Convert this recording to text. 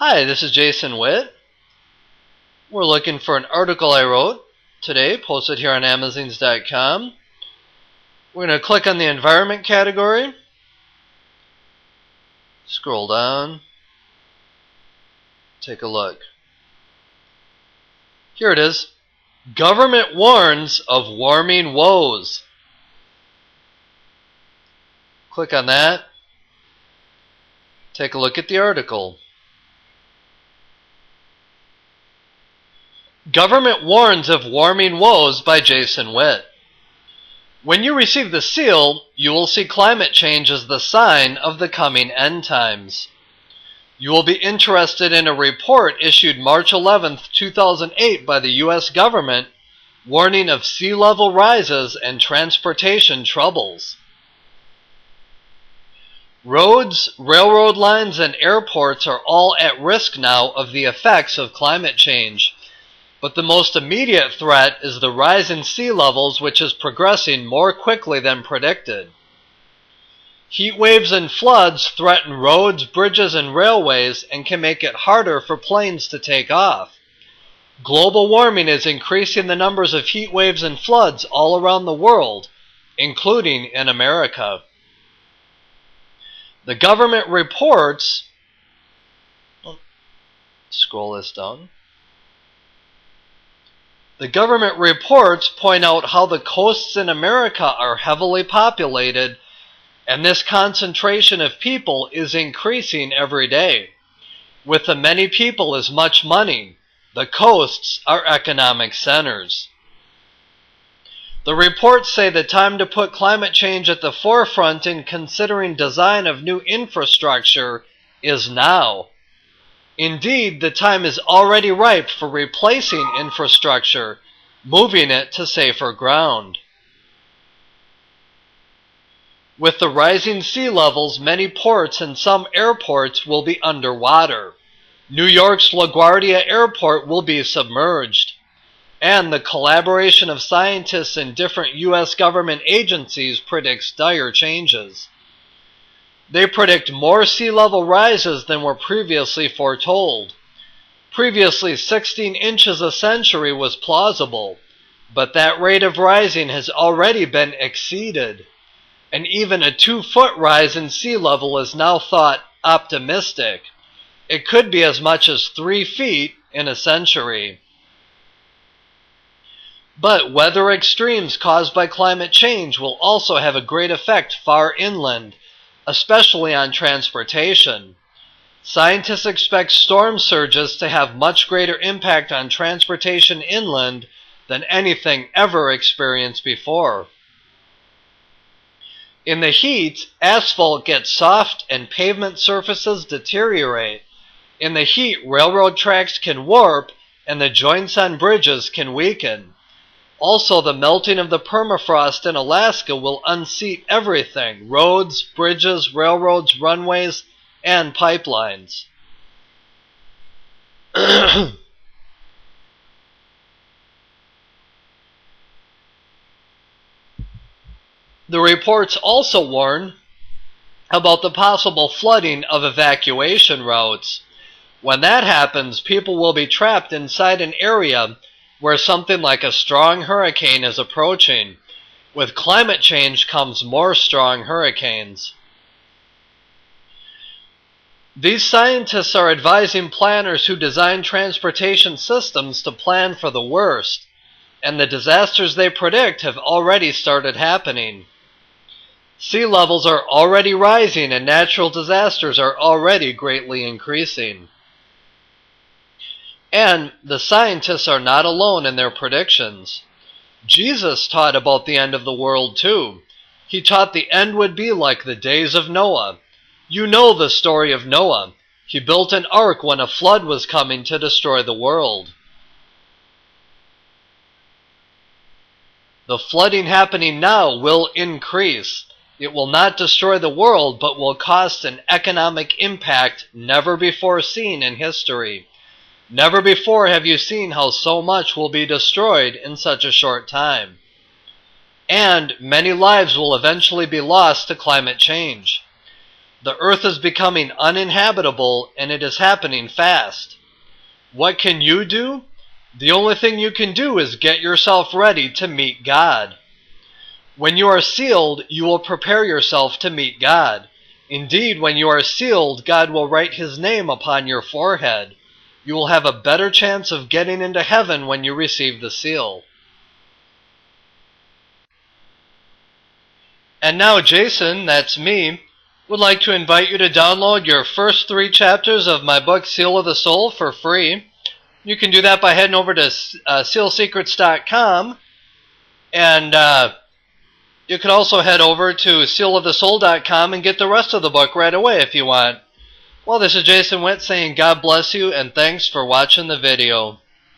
Hi, this is Jason Witt. We're looking for an article I wrote today, posted here on Amazons.com. We're going to click on the environment category, scroll down, take a look. Here it is. Government warns of warming woes. Click on that. Take a look at the article. Government warns of warming woes by Jason Witt. When you receive the seal, you will see climate change as the sign of the coming end times. You will be interested in a report issued March 11, 2008 by the U.S. government warning of sea level rises and transportation troubles. Roads, railroad lines, and airports are all at risk now of the effects of climate change. But the most immediate threat is the rise in sea levels, which is progressing more quickly than predicted. Heat waves and floods threaten roads, bridges, and railways and can make it harder for planes to take off. Global warming is increasing the numbers of heat waves and floods all around the world, including in America. The government reports, scroll this down. The government reports point out how the coasts in America are heavily populated, and this concentration of people is increasing every day. With the many people is much money. The coasts are economic centers. The reports say the time to put climate change at the forefront in considering design of new infrastructure is now. Indeed, the time is already ripe for replacing infrastructure, moving it to safer ground. With the rising sea levels, many ports and some airports will be underwater. New York's LaGuardia Airport will be submerged. And the collaboration of scientists in different U.S. government agencies predicts dire changes. They predict more sea level rises than were previously foretold. Previously, 16 inches a century was plausible, but that rate of rising has already been exceeded. And even a 2-foot rise in sea level is now thought optimistic. It could be as much as 3 feet in a century. But weather extremes caused by climate change will also have a great effect far inland, especially on transportation. Scientists expect storm surges to have much greater impact on transportation inland than anything ever experienced before. In the heat, asphalt gets soft and pavement surfaces deteriorate. In the heat, railroad tracks can warp and the joints on bridges can weaken. Also, the melting of the permafrost in Alaska will unseat everything: roads, bridges, railroads, runways, and pipelines. The reports also warn about the possible flooding of evacuation routes. When that happens, people will be trapped inside an area where something like a strong hurricane is approaching. With climate change comes more strong hurricanes. These scientists are advising planners who design transportation systems to plan for the worst, and the disasters they predict have already started happening. Sea levels are already rising and natural disasters are already greatly increasing. And the scientists are not alone in their predictions. Jesus taught about the end of the world too. He taught the end would be like the days of Noah. You know the story of Noah. He built an ark when a flood was coming to destroy the world. The flooding happening now will increase. It will not destroy the world, but will cause an economic impact never before seen in history. Never before have you seen how so much will be destroyed in such a short time. And many lives will eventually be lost to climate change. The earth is becoming uninhabitable, and it is happening fast. What can you do? The only thing you can do is get yourself ready to meet God. When you are sealed, you will prepare yourself to meet God. Indeed, when you are sealed, God will write His name upon your forehead. You will have a better chance of getting into heaven when you receive the seal. And now Jason, that's me, would like to invite you to download your first 3 chapters of my book Seal of the Soul for free. You can do that by heading over to sealsecrets.com, and you can also head over to sealofthesoul.com and get the rest of the book right away if you want. Well, this is Jason Witt saying God bless you and thanks for watching the video.